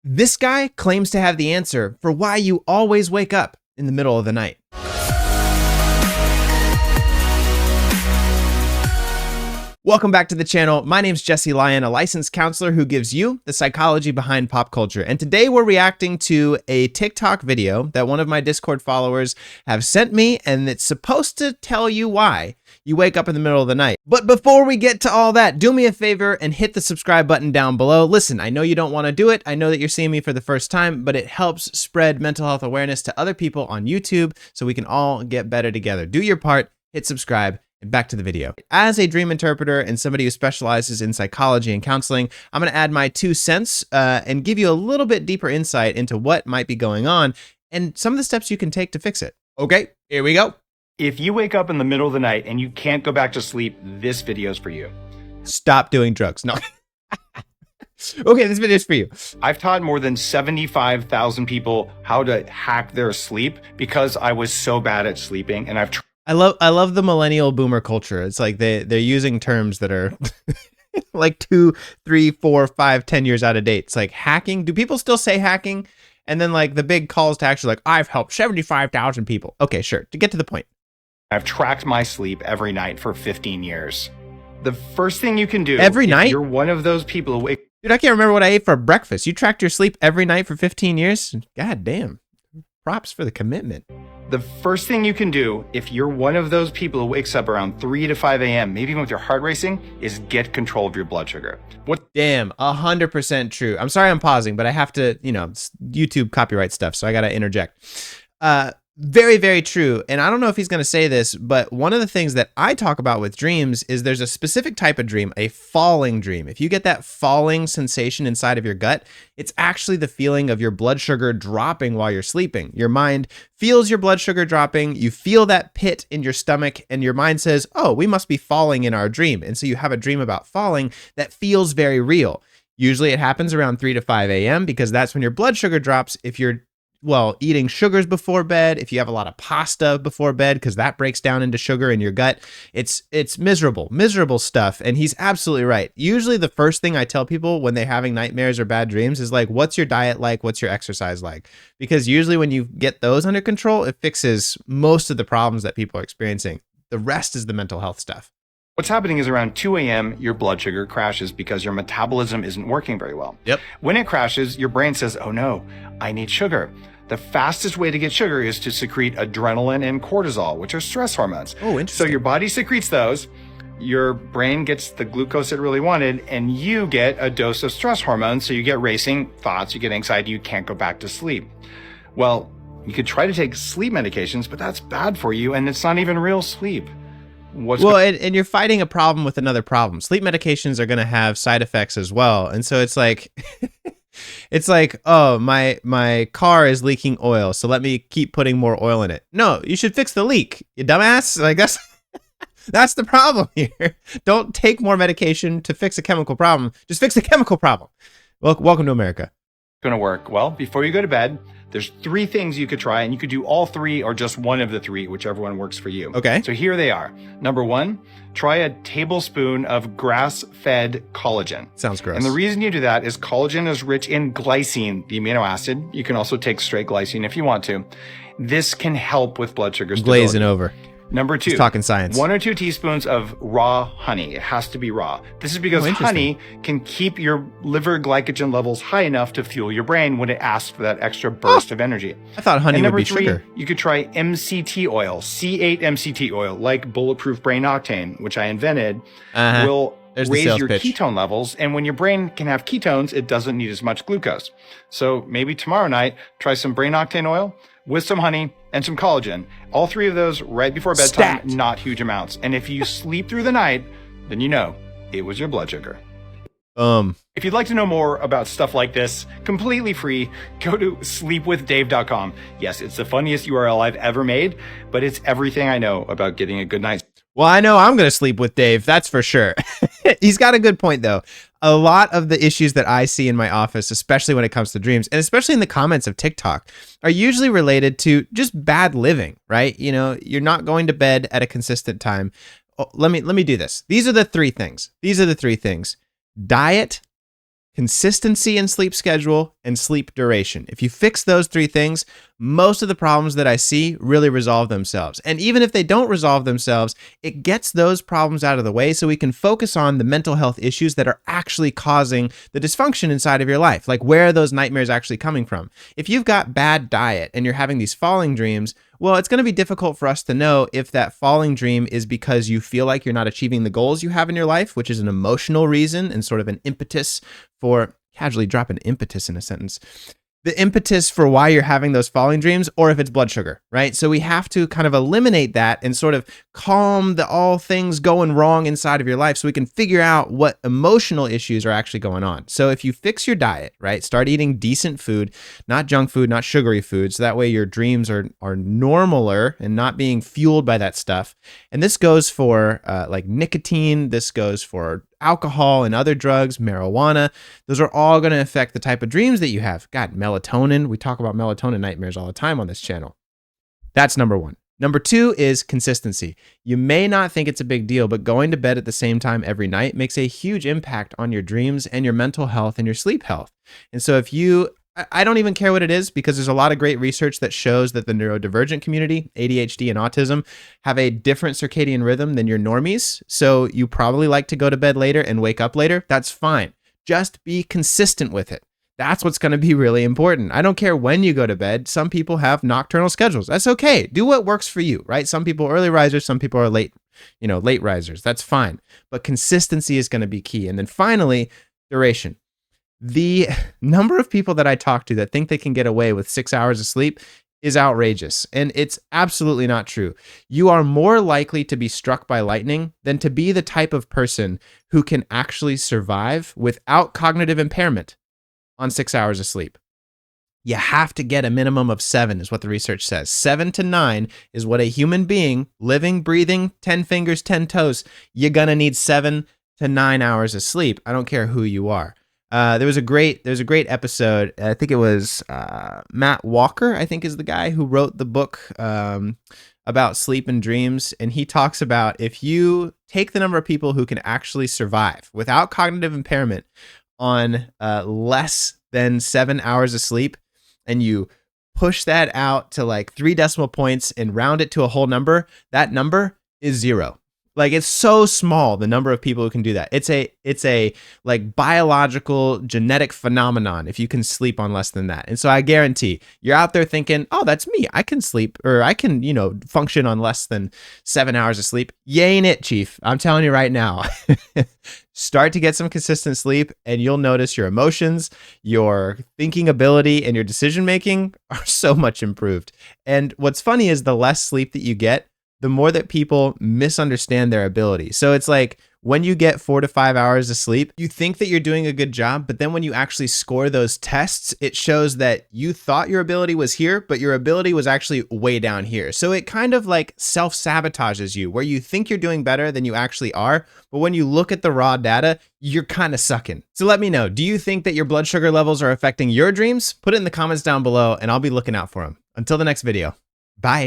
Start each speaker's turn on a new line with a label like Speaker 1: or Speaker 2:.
Speaker 1: This guy claims to have the answer for why you always wake up in the middle of the night. Welcome back to the channel. My name's Jesse Lyon, a licensed counselor who gives you the psychology behind pop culture. And today we're reacting to a TikTok video that one of my Discord followers have sent me, and it's supposed to tell you why you wake up in the middle of the night. But before we get to all that, do me a favor and hit the subscribe button down below. Listen, I know you don't want to do it. I know that you're seeing me for the first time, but it helps spread mental health awareness to other people on YouTube so we can all get better together. Do your part, hit subscribe. And back to the video. As a dream interpreter and somebody who specializes in psychology and counseling, I'm going to add my 2 cents and give you a little bit deeper insight into what might be going on and some of the steps you can take to fix it. Okay, here we go.
Speaker 2: If you wake up in the middle of the night and you can't go back to sleep, this video is for you.
Speaker 1: Stop doing drugs. No. Okay, this video is for you.
Speaker 2: I've taught more than 75,000 people how to hack their sleep because I was so bad at sleeping, and
Speaker 1: I love the millennial boomer culture. It's like they're using terms that are like 2, 3, 4, 5, 10 years out of date. It's like hacking. Do people still say hacking? And then like the big calls to action, like I've helped 75,000 people. Okay, sure. To get to the point.
Speaker 2: I've tracked my sleep every night for 15 years. The first thing you can do
Speaker 1: every night,
Speaker 2: if you're one of those people who
Speaker 1: dude, I can't remember what I ate for breakfast. You tracked your sleep every night for 15 years? God damn. Props for the commitment.
Speaker 2: The first thing you can do if you're one of those people who wakes up around 3 to 5 a.m., maybe even with your heart racing, is get control of your blood sugar.
Speaker 1: Damn, 100% true. I'm sorry I'm pausing, but I have to, it's YouTube copyright stuff, so I got to interject. Very, very true. And I don't know if he's going to say this, but one of the things that I talk about with dreams is there's a specific type of dream, a falling dream. If you get that falling sensation inside of your gut, it's actually the feeling of your blood sugar dropping while you're sleeping. Your mind feels your blood sugar dropping. You feel that pit in your stomach, and your mind says, oh, we must be falling in our dream. And so you have a dream about falling that feels very real. Usually it happens around 3 to 5 a.m. because that's when your blood sugar drops. If you're eating sugars before bed, if you have a lot of pasta before bed, because that breaks down into sugar in your gut, it's miserable stuff. And he's absolutely right. Usually the first thing I tell people when they're having nightmares or bad dreams is like, what's your diet like? What's your exercise like? Because usually when you get those under control, it fixes most of the problems that people are experiencing. The rest is the mental health stuff.
Speaker 2: What's happening is around 2 a.m., your blood sugar crashes because your metabolism isn't working very well.
Speaker 1: Yep.
Speaker 2: When it crashes, your brain says, oh no, I need sugar. The fastest way to get sugar is to secrete adrenaline and cortisol, which are stress hormones.
Speaker 1: Oh, interesting.
Speaker 2: So your body secretes those, your brain gets the glucose it really wanted, and you get a dose of stress hormones. So you get racing thoughts, you get anxiety, you can't go back to sleep. Well, you could try to take sleep medications, but that's bad for you, and it's not even real sleep.
Speaker 1: And you're fighting a problem with another problem. Sleep medications are going to have side effects as well. And so it's like, oh, my car is leaking oil, so let me keep putting more oil in it. No, you should fix the leak, you dumbass. Like that's the problem here. Don't take more medication to fix a chemical problem. Just fix the chemical problem. Welcome to America.
Speaker 2: Going to work? Well, before you go to bed, there's 3 things you could try, and you could do all 3 or just one of the 3, whichever one works for you.
Speaker 1: Okay.
Speaker 2: So here they are. Number 1, try a tablespoon of grass-fed collagen.
Speaker 1: Sounds gross.
Speaker 2: And the reason you do that is collagen is rich in glycine, the amino acid. You can also take straight glycine if you want to. This can help with blood sugar stability.
Speaker 1: Glazing over.
Speaker 2: Number 2,
Speaker 1: just talking science.
Speaker 2: 1 or 2 teaspoons of raw honey. It has to be raw. This is because honey can keep your liver glycogen levels high enough to fuel your brain when it asks for that extra burst of energy.
Speaker 1: I thought honey would be
Speaker 2: sugar.
Speaker 1: Number
Speaker 2: 3, you could try MCT oil, C8 MCT oil, like Bulletproof Brain Octane, which I invented, will raise your ketone levels. And when your brain can have ketones, it doesn't need as much glucose. So maybe tomorrow night, try some Brain Octane oil with some honey and some collagen. All 3 of those right before bedtime, not huge amounts. And if you sleep through the night, then you know it was your blood sugar. If you'd like to know more about stuff like this, completely free, go to sleepwithdave.com. Yes, it's the funniest URL I've ever made, but it's everything I know about getting a good night's.
Speaker 1: Well, I know I'm going to sleep with Dave, that's for sure. He's got a good point, though. A lot of the issues that I see in my office, especially when it comes to dreams, and especially in the comments of TikTok, are usually related to just bad living, right? You know, you're not going to bed at a consistent time. Oh, let me do this. These are the 3 things. Diet, consistency in sleep schedule, and sleep duration. If you fix those three things, most of the problems that I see really resolve themselves. And even if they don't resolve themselves, it gets those problems out of the way so we can focus on the mental health issues that are actually causing the dysfunction inside of your life. Like, where are those nightmares actually coming from? If you've got bad diet and you're having these falling dreams, well, it's going to be difficult for us to know if that falling dream is because you feel like you're not achieving the goals you have in your life, which is an emotional reason and sort of an impetus for, casually drop an impetus in a sentence, the impetus for why you're having those falling dreams, or if it's blood sugar, right? So we have to kind of eliminate that and sort of calm all things going wrong inside of your life so we can figure out what emotional issues are actually going on. So if you fix your diet, right, start eating decent food, not junk food, not sugary food, so that way your dreams are normaler and not being fueled by that stuff. And this goes for like nicotine, this goes for alcohol and other drugs, marijuana. Those are all going to affect the type of dreams that you have. God, melatonin. We talk about melatonin nightmares all the time on this channel. That's number one. Number two is consistency. You may not think it's a big deal, but going to bed at the same time every night makes a huge impact on your dreams and your mental health and your sleep health. And so if you, I don't even care what it is, because there's a lot of great research that shows that the neurodivergent community, ADHD and autism, have a different circadian rhythm than your normies. So you probably like to go to bed later and wake up later. That's fine. Just be consistent with it. That's what's going to be really important. I don't care when you go to bed. Some people have nocturnal schedules. That's okay. Do what works for you, right? Some people are early risers, some people are late risers. That's fine. But consistency is going to be key. And then finally, duration. The number of people that I talk to that think they can get away with 6 hours of sleep is outrageous. And it's absolutely not true. You are more likely to be struck by lightning than to be the type of person who can actually survive without cognitive impairment on 6 hours of sleep. You have to get a minimum of 7 is what the research says. 7 to 9 is what a human being, living, breathing, 10 fingers, 10 toes, you're going to need 7 to 9 hours of sleep. I don't care who you are. There was a great episode. I think it was Matt Walker, I think is the guy who wrote the book about sleep and dreams. And he talks about if you take the number of people who can actually survive without cognitive impairment on less than 7 hours of sleep, and you push that out to like 3 decimal points and round it to a whole number, that number is 0. Like, it's so small, the number of people who can do that. It's a like biological genetic phenomenon if you can sleep on less than that. And so I guarantee you're out there thinking, oh, that's me. I can sleep, or I can, function on less than 7 hours of sleep. You ain't it, Chief. I'm telling you right now. Start to get some consistent sleep and you'll notice your emotions, your thinking ability, and your decision making are so much improved. And what's funny is the less sleep that you get, the more that people misunderstand their ability. So it's like when you get 4 to 5 hours of sleep, you think that you're doing a good job, but then when you actually score those tests, it shows that you thought your ability was here, but your ability was actually way down here. So it kind of like self-sabotages you, where you think you're doing better than you actually are, but when you look at the raw data, you're kind of sucking. So let me know, do you think that your blood sugar levels are affecting your dreams? Put it in the comments down below and I'll be looking out for them. Until the next video, bye.